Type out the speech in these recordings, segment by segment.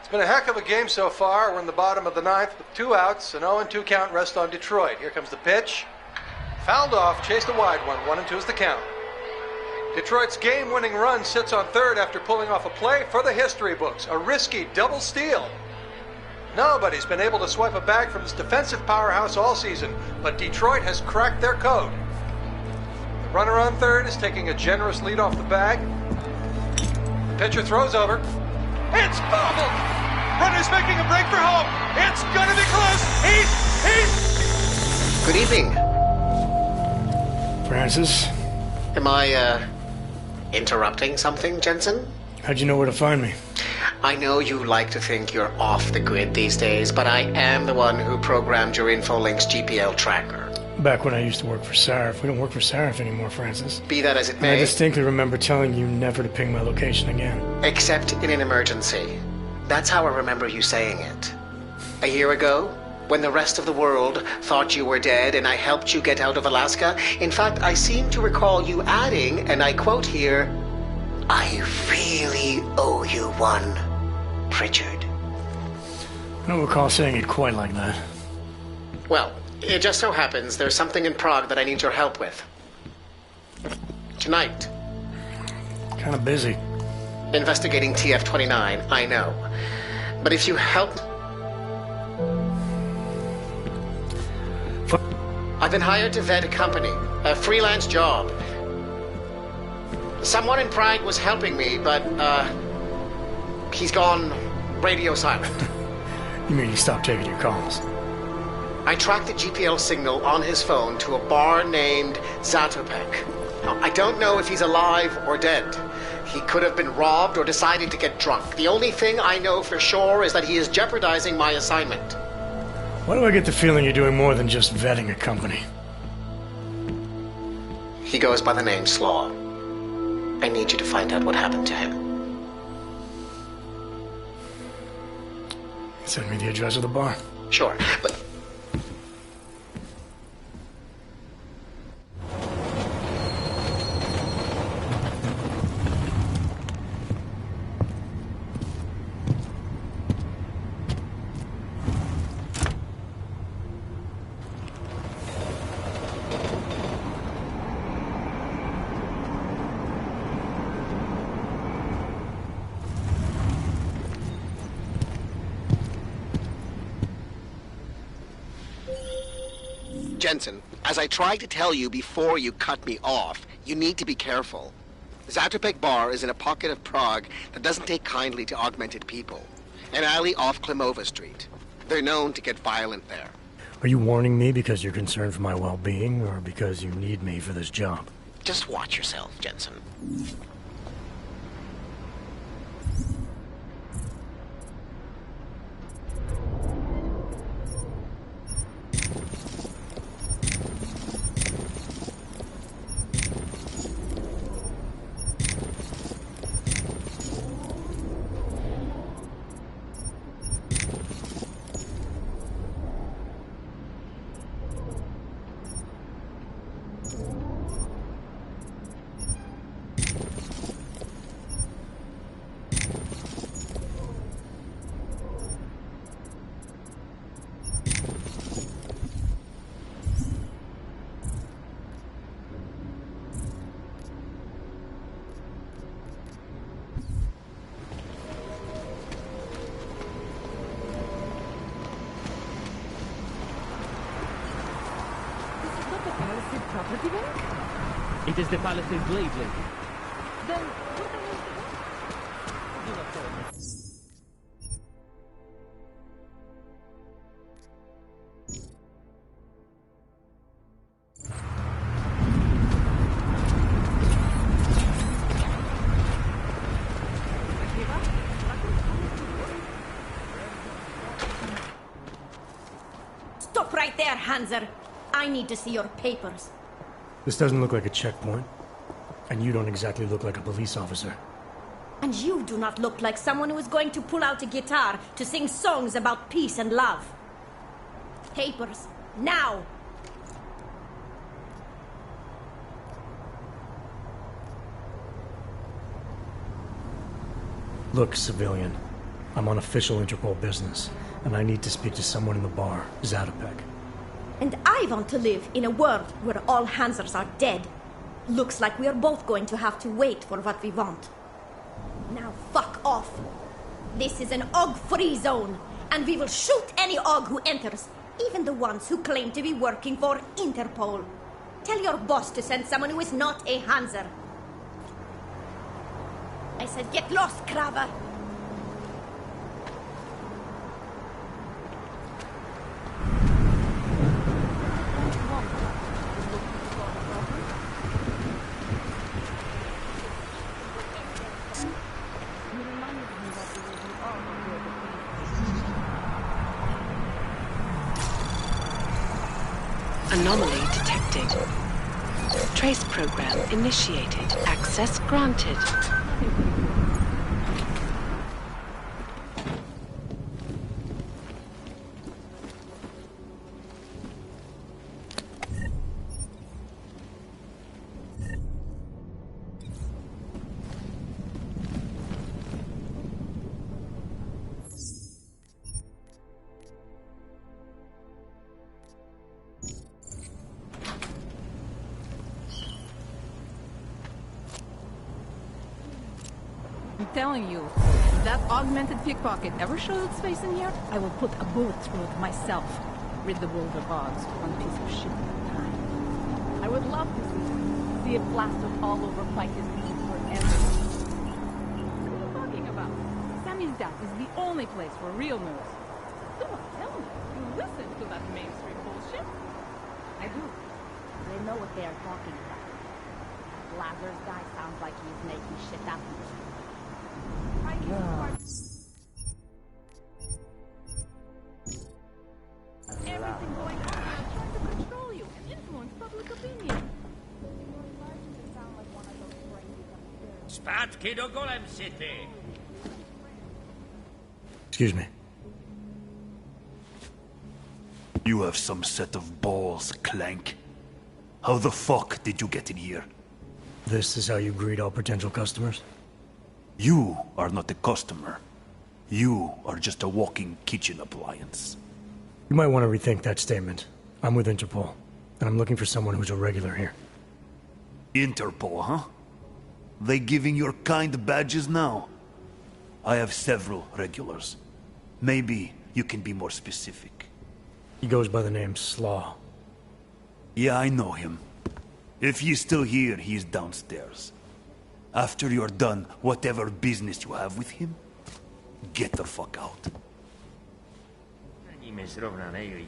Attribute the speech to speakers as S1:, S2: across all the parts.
S1: It's been a heck of a game so far. We're in the bottom of the ninth with 2 outs, an 0-2 count rest on Detroit. Here comes the pitch. Fouled off, chased a wide one. 1-2 is the count. Detroit's game-winning run sits on third after pulling off a play for the history books. A risky double steal. Nobody's been able to swipe a bag from this defensive powerhouse all season, but Detroit has cracked their code. The runner on third is taking a generous lead off the bag. The pitcher throws over. It's bobbled! Runner's making a break for home. It's gonna be close. He's...
S2: Good evening.
S3: Francis?
S2: Am I, interrupting something, Jensen?
S3: How'd you know where to find me?
S2: I know you like to think you're off the grid these days, but I am the one who programmed your Infolink's GPL tracker.
S3: Back when I used to work for Sarif. We don't work for Sarif anymore, Francis.
S2: Be that as it
S3: And
S2: may.
S3: I distinctly remember telling you never to ping my location again.
S2: Except in an emergency. That's how I remember you saying it. A year ago, when the rest of the world thought you were dead and I helped you get out of Alaska, in fact, I seem to recall you adding, and I quote here, "I really owe you one, Pritchard."
S3: I don't recall saying it quite like that.
S2: Well, it just so happens there's something in Prague that I need your help with. Tonight.
S3: Kind of busy.
S2: Investigating TF-29, I know. But if you help... I've been hired to vet a company, a freelance job. Someone in Prague was helping me, but, he's gone radio silent.
S3: You mean he stopped taking your calls?
S2: I tracked the GPL signal on his phone to a bar named Zatopek. Now, I don't know if he's alive or dead. He could have been robbed or decided to get drunk. The only thing I know for sure is that he is jeopardizing my assignment.
S3: Why do I get the feeling you're doing more than just vetting a company?
S2: He goes by the name Slaw. I need you to find out what happened to him.
S3: Send me the address of the bar.
S2: Sure, but... Jensen, as I tried to tell you before you cut me off, you need to be careful. Zatopek Bar is in a pocket of Prague that doesn't take kindly to augmented people. An alley off Klimova Street. They're known to get violent there.
S3: Are you warning me because you're concerned for my well-being, or because you need me for this job?
S2: Just watch yourself, Jensen.
S4: It is the Palisade Blade Lady. Then,
S5: Stop right there, Hanser. I need to see your papers.
S3: This doesn't look like a checkpoint. And you don't exactly look like a police officer.
S5: And you do not look like someone who is going to pull out a guitar to sing songs about peace and love. Papers, now!
S3: Look, civilian. I'm on official Interpol business, and I need to speak to someone in the bar, Zatopek.
S5: And I want to live in a world where all Hansers are dead. Looks like we are both going to have to wait for what we want. Now fuck off. This is an OG-free zone, and we will shoot any OG who enters, even the ones who claim to be working for Interpol. Tell your boss to send someone who is not a Hanser. I said get lost, Kraber.
S6: Anomaly detected. Trace program initiated. Access granted.
S7: I'm telling you, if that augmented pickpocket ever shows its face in here, I will put a bullet through it myself. Rid the world of odds, one piece of shit at a time. I would love to see it blasted all over Pike's Beach forever. What are you talking about? Sammy's death is the only place for real news. Do not tell me you listen to that mainstream bullshit.
S8: I do. They know what they are talking about. Lazarus guy sounds like he's making shit up.
S7: Everything going on here is trying to control you and influence public opinion.
S9: Zpátky do Golem City.
S3: Excuse me.
S10: You have some set of balls, Clank. How the fuck did you get in here?
S3: This is how you greet all potential customers?
S10: You are not a customer. You are just a walking kitchen appliance.
S3: You might want to rethink that statement. I'm with Interpol, and I'm looking for someone who's a regular here.
S10: Interpol, huh? They giving your kind badges now? I have several regulars. Maybe you can be more specific.
S3: He goes by the name Slaw.
S10: Yeah, I know him. If he's still here, he's downstairs. After you're done, whatever business you have with him, get the fuck out.
S9: Ani mi zrovna nejlíp.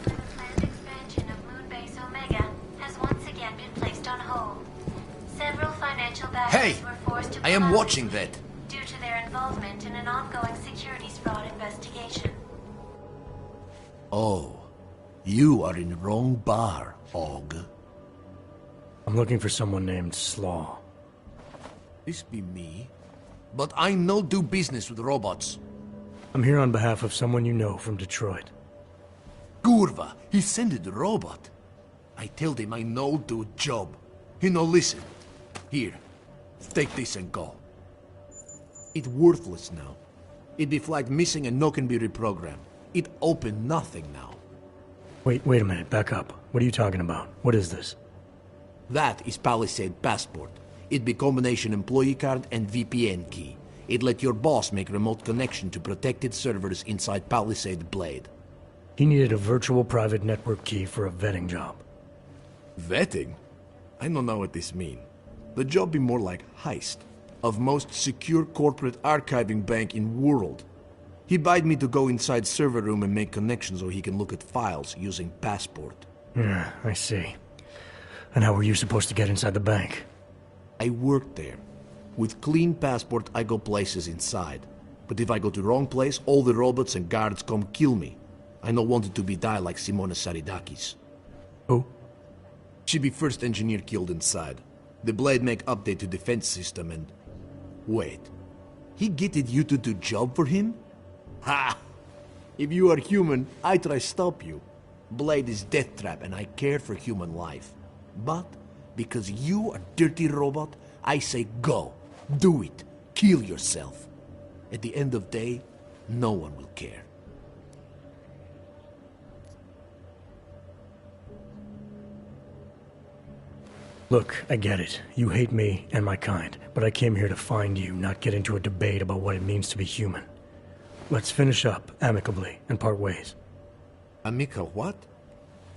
S11: Planned expansion of Moonbase Omega has once again been placed on hold. Several financial backers were forced to
S12: I am
S11: pull out
S12: watching that.
S11: due to their involvement in an ongoing securities fraud investigation.
S12: Oh, you are in the wrong bar, Og.
S3: I'm looking for someone named Slaw.
S12: This be me. But I no do business with robots.
S3: I'm here on behalf of someone you know from Detroit.
S12: Kurva, he sent the robot. I told him I no do job. He no listen. Here, take this and go. It worthless now. It be flagged missing and no can be reprogrammed. It open nothing now.
S3: Wait a minute, back up. What are you talking about? What is this?
S12: That is Palisade Passport. It be combination employee card and VPN key. It let your boss make remote connection to protected servers inside Palisade Blade.
S3: He needed a virtual private network key for a vetting job.
S12: Vetting? I don't know what this mean. The job be more like heist. Of most secure corporate archiving bank in world. He bade me to go inside server room and make connections so he can look at files using Passport.
S3: Yeah, I see. And how were you supposed to get inside the bank?
S12: I worked there. With clean Passport, I go places inside. But if I go to wrong place, all the robots and guards come kill me. I no wanted to be die like Simona Saridakis.
S3: Who?
S12: She be first engineer killed inside. The Blade make update to defense system and... Wait. He getted you to do job for him? Ha! If you are human, I try stop you. Blade is death trap and I care for human life. But Because you a dirty robot, I say go. Do it. Kill yourself. At the end of the day, no one will care.
S3: Look, I get it. You hate me and my kind, but I came here to find you, not get into a debate about what it means to be human. Let's finish up amicably and part ways.
S12: Amical what?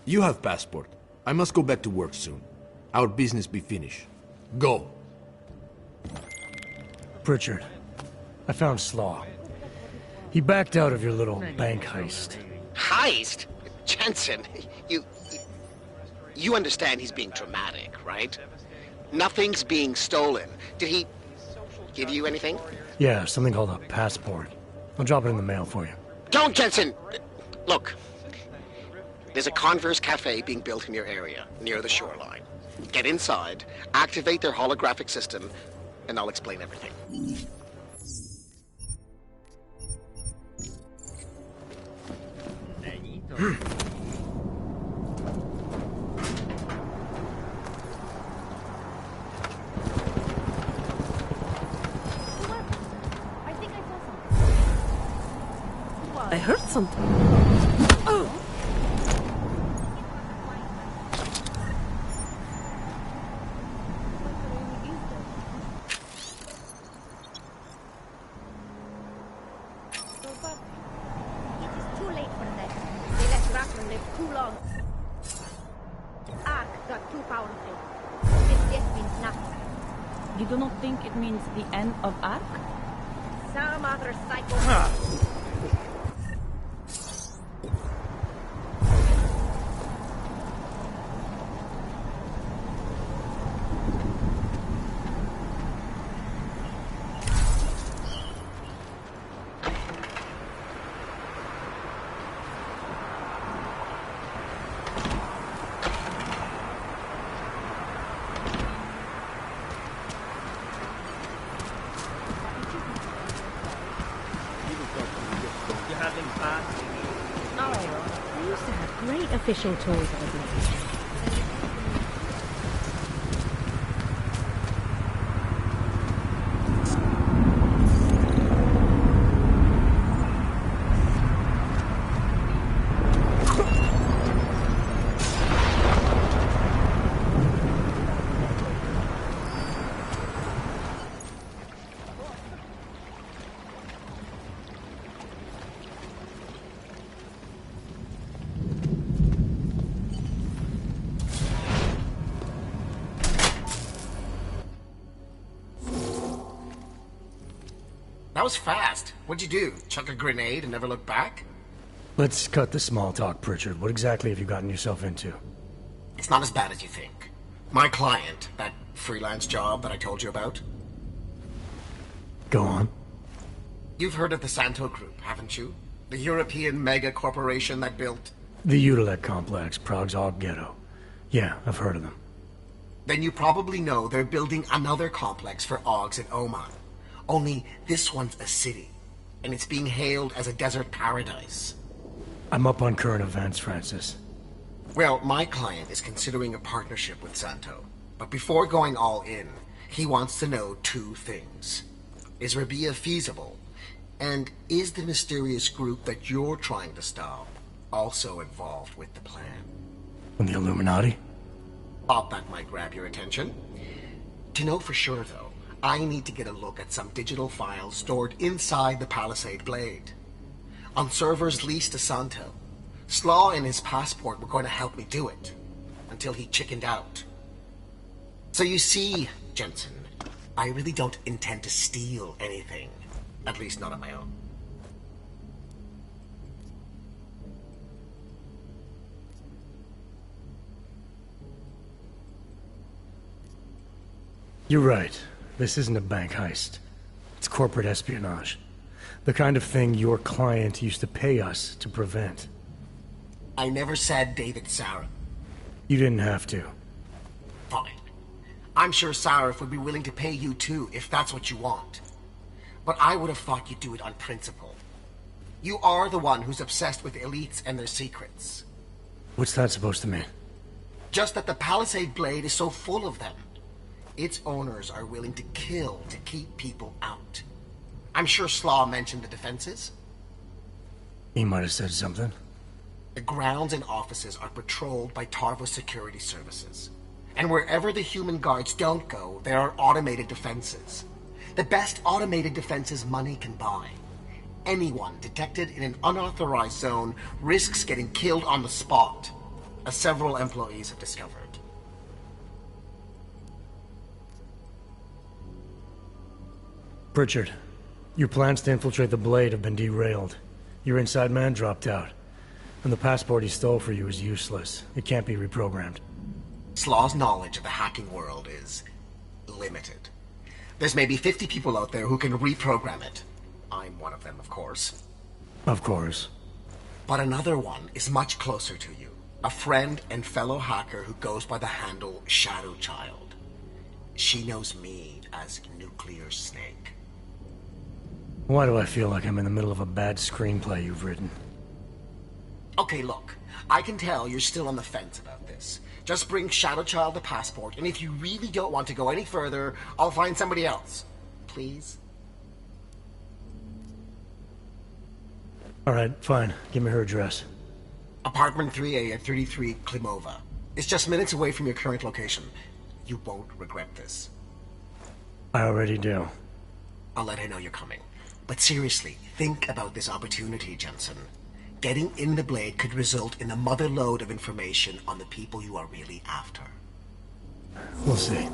S12: You have passport. I must go back to work soon. Our business be finished. Go.
S3: Pritchard, I found Slaw. He backed out of your little bank heist.
S2: Heist? Jensen, you understand he's being dramatic, right? Nothing's being stolen. Did he give you anything?
S3: Yeah, something called a passport. I'll drop it in the mail for you.
S2: Don't, Jensen! Look, there's a Converse cafe being built in your area, near the shoreline. Get inside, activate their holographic system, and I'll explain everything.
S6: I heard something. Oh!
S5: It is too late for that. They let Rackman live too long. Ark got too powerful. This death means nothing.
S7: You do not think it means the end of Ark?
S5: Some other cycle.
S8: We used to have great official tours of the British.
S2: That was fast. What'd you do? Chuck a grenade and never look back?
S3: Let's cut the small talk, Pritchard. What exactly have you gotten yourself into?
S2: It's not as bad as you think. My client, that freelance job that I told you about.
S3: Go on.
S2: You've heard of the Santo Group, haven't you? The European mega corporation that built...
S3: The Utilec complex, Prague's Og Ghetto. Yeah, I've heard of them.
S2: Then you probably know they're building another complex for Ogs in Oman. Only this one's a city, and it's being hailed as a desert paradise.
S3: I'm up on current events, Francis.
S2: Well, my client is considering a partnership with Santo. But before going all in, he wants to know two things. Is Rabia feasible? And is the mysterious group that you're trying to stop also involved with the plan?
S3: From the Illuminati?
S2: Thought that might grab your attention. To know for sure, though, I need to get a look at some digital files stored inside the Palisade Blade. On servers leased to Santo. Slaw and his passport were going to help me do it. Until he chickened out. So you see, Jensen, I really don't intend to steal anything. At least not on my own.
S3: You're right. This isn't a bank heist. It's corporate espionage. The kind of thing your client used to pay us to prevent.
S2: I never said David Sarif.
S3: You didn't have to.
S2: Fine. I'm sure Sarif would be willing to pay you too, if that's what you want. But I would have thought you'd do it on principle. You are the one who's obsessed with elites and their secrets.
S3: What's that supposed to mean?
S2: Just that the Palisade Blade is so full of them. Its owners are willing to kill to keep people out. I'm sure Slaw mentioned the defenses.
S3: He might have said something.
S2: The grounds and offices are patrolled by Tarvo security services. And wherever the human guards don't go, there are automated defenses. The best automated defenses money can buy. Anyone detected in an unauthorized zone risks getting killed on the spot, as several employees have discovered.
S3: Pritchard, your plans to infiltrate the Blade have been derailed. Your inside man dropped out. And the passport he stole for you is useless. It can't be reprogrammed.
S2: Slaw's knowledge of the hacking world is limited. There's maybe 50 people out there who can reprogram it. I'm one of them, of course.
S3: Of course.
S2: But another one is much closer to you. A friend and fellow hacker who goes by the handle Shadow Child. She knows me as Nuclear Snake.
S3: Why do I feel like I'm in the middle of a bad screenplay you've written?
S2: Okay, look. I can tell you're still on the fence about this. Just bring Shadow Child the passport, and if you really don't want to go any further, I'll find somebody else. Please?
S3: Alright, fine. Give me her address.
S2: Apartment 3A at 33 Klimova. It's just minutes away from your current location. You won't regret this.
S3: I already do.
S2: I'll let her know you're coming. But seriously, think about this opportunity, Jensen. Getting in the Blade could result in a mother lode of information on the people you are really after.
S3: We'll see.